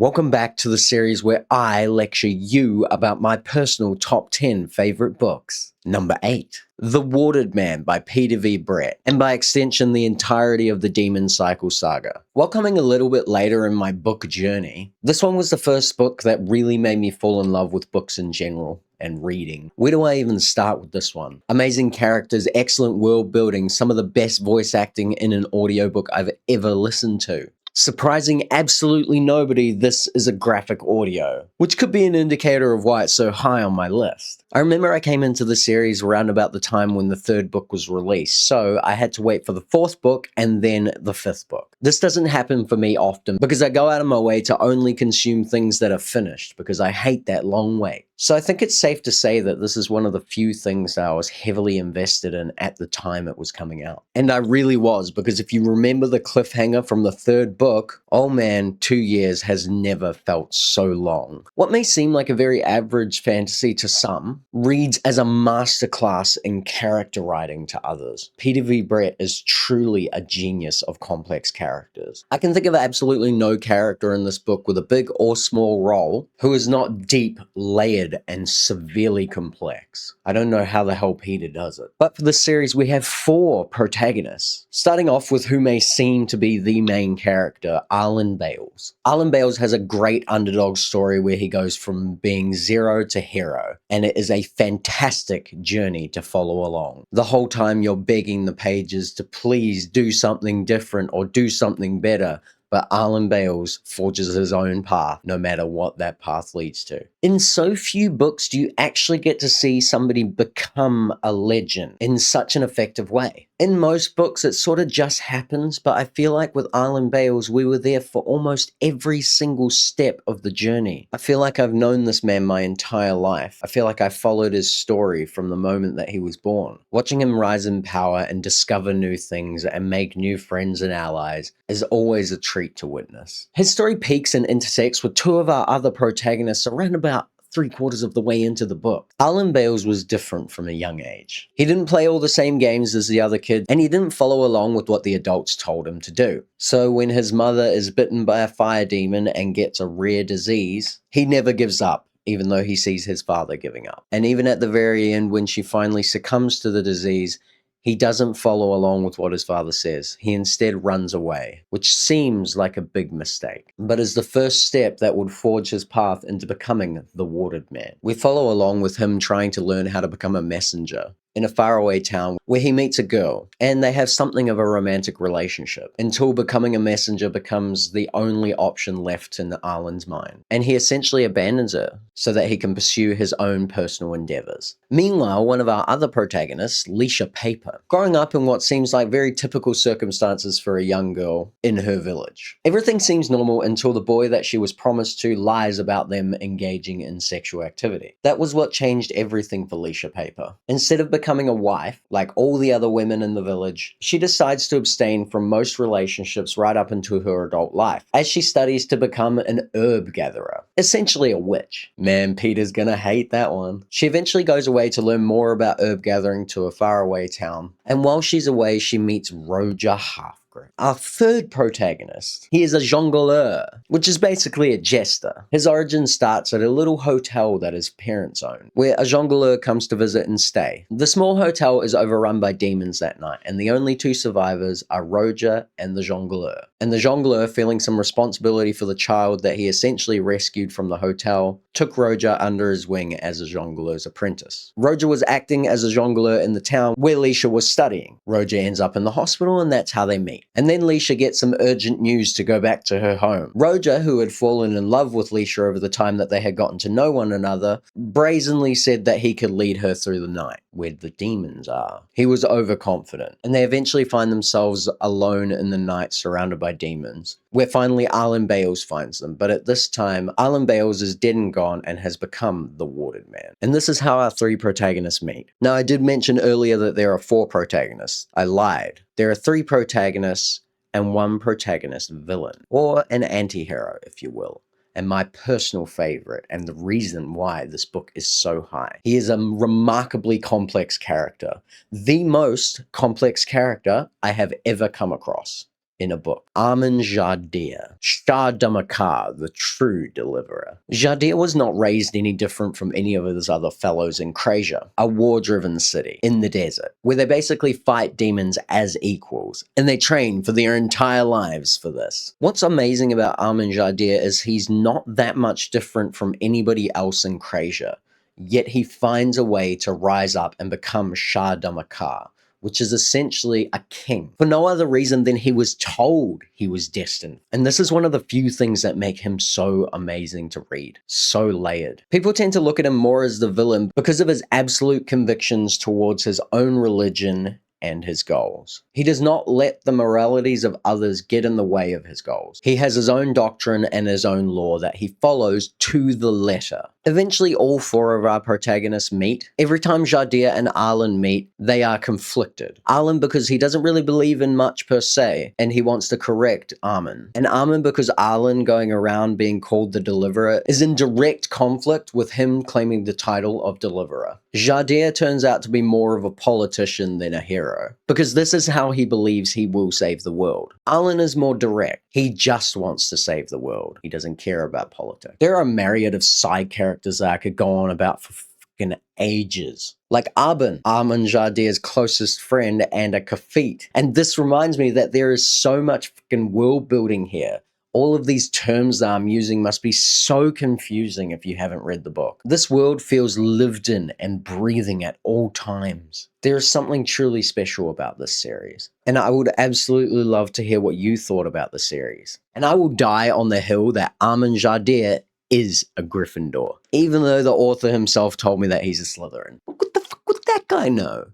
Welcome back to the series where I lecture you about my personal top 10 favorite books. Number 8, The Watered Man by Peter V. Brett, and by extension the entirety of the Demon Cycle saga. While coming a little bit later in my book journey, this one was the first book that really made me fall in love with books in general and reading. Where do I even start with this one? Amazing characters, excellent world building, some of the best voice acting in an audiobook I've ever listened to. Surprising absolutely nobody, this is a graphic audio, which could be an indicator of why it's so high on my list. I remember I came into the series around about the time when the third book was released, so I had to wait for the fourth book and then the fifth book. This doesn't happen for me often because I go out of my way to only consume things that are finished because I hate that long wait. So I think it's safe to say that this is one of the few things that I was heavily invested in at the time it was coming out. And I really was, because if you remember the cliffhanger from the third book, oh man, 2 years has never felt so long. What may seem like a very average fantasy to some, reads as a masterclass in character writing to others. Peter V. Brett is truly a genius of complex characters. I can think of absolutely no character in this book with a big or small role who is not deep, layered, and severely complex. I don't know how the hell Peter does it. But for this series, we have 4 protagonists. Starting off with who may seem to be the main character, Arlen Bayles. Arlen Bayles has a great underdog story where he goes from being zero to hero, and it is a fantastic journey to follow along. The whole time you're begging the pages to please do something different or do something better, but Arlen Bayles forges his own path, no matter what that path leads to. In so few books do you actually get to see somebody become a legend in such an effective way. In most books, it sort of just happens, but I feel like with Arlen Bayles, we were there for almost every single step of the journey. I feel like I've known this man my entire life. I feel like I followed his story from the moment that he was born. Watching him rise in power and discover new things and make new friends and allies is always a treat to witness. His story peaks and intersects with 2 of our other protagonists around about 3/4 of the way into the book. Arlen Bayles was different from a young age. He didn't play all the same games as the other kids, and he didn't follow along with what the adults told him to do. So when his mother is bitten by a fire demon and gets a rare disease, he never gives up, even though he sees his father giving up. And even at the very end, when she finally succumbs to the disease, he doesn't follow along with what his father says. He instead runs away, which seems like a big mistake, but is the first step that would forge his path into becoming the Watered Man. We follow along with him trying to learn how to become a messenger in a faraway town where he meets a girl, and they have something of a romantic relationship until becoming a messenger becomes the only option left in Arlen's mind. And he essentially abandons her so that he can pursue his own personal endeavors. Meanwhile, one of our other protagonists, Leisha Paper, growing up in what seems like very typical circumstances for a young girl in her village. Everything seems normal until the boy that she was promised to lies about them engaging in sexual activity. That was what changed everything for Leisha Paper. Instead of becoming a wife, like all the other women in the village, she decides to abstain from most relationships right up into her adult life, as she studies to become an herb gatherer, essentially a witch. Man, Peter's gonna hate that one. She eventually goes away to learn more about herb gathering to a faraway town, and while she's away, she meets Roger Halfgren, our third protagonist. He is a jongleur, which is basically a jester. His origin starts at a little hotel that his parents own, where a jongleur comes to visit and stay. The small hotel is overrun by demons that night, and the only 2 survivors are Roger and the jongleur. And the jongleur, feeling some responsibility for the child that he essentially rescued from the hotel, took Roger under his wing as a jongleur's apprentice. Roger was acting as a jongleur in the town where Leisha was studying. Roger ends up in the hospital, and that's how they meet. And then Leisha gets some urgent news to go back to her home. Roger, who had fallen in love with Leisha over the time that they had gotten to know one another, brazenly said that he could lead her through the night, where the demons are. He was overconfident, and they eventually find themselves alone in the night surrounded by demons, where finally Arlen Bayles finds them. But at this time, Arlen Bayles is dead and gone and has become the Watered Man. And this is how our 3 protagonists meet. Now, I did mention earlier that there are 4 protagonists. I lied. There are 3 protagonists and 1 protagonist villain, or an anti-hero, if you will. And my personal favorite, and the reason why this book is so high. He is a remarkably complex character. The most complex character I have ever come across. in a book. Armin Jardir, Shah Damakar, the true deliverer. Jardir was not raised any different from any of his other fellows in Kraysia, a war-driven city in the desert, where they basically fight demons as equals, and they train for their entire lives for this. What's amazing about Armin Jardir is he's not that much different from anybody else in Kraysia, yet he finds a way to rise up and become Shah Damakar, which is essentially a king, for no other reason than he was told he was destined. And this is one of the few things that make him so amazing to read, so layered. People tend to look at him more as the villain because of his absolute convictions towards his own religion and his goals. He does not let the moralities of others get in the way of his goals. He has his own doctrine and his own law that he follows to the letter. Eventually, all four of our protagonists meet. Every time Jardir and Arlen meet, they are conflicted. Arlen because he doesn't really believe in much per se, and he wants to correct Armin. And Armin because Arlen going around being called the Deliverer is in direct conflict with him claiming the title of Deliverer. Jardir turns out to be more of a politician than a hero, because this is how he believes he will save the world. Arlen is more direct. He just wants to save the world. He doesn't care about politics. There are a myriad of side characters that I could go on about for fucking ages. Like Armin Jardir's closest friend and a Khafiit. And this reminds me that there is so much fucking world building here. All of these terms that I'm using must be so confusing if you haven't read the book. This world feels lived in and breathing at all times. There is something truly special about this series, and I would absolutely love to hear what you thought about the series. And I will die on the hill that Armin Jardir is a Gryffindor, even though the author himself told me that he's a Slytherin. What the fuck would that guy know?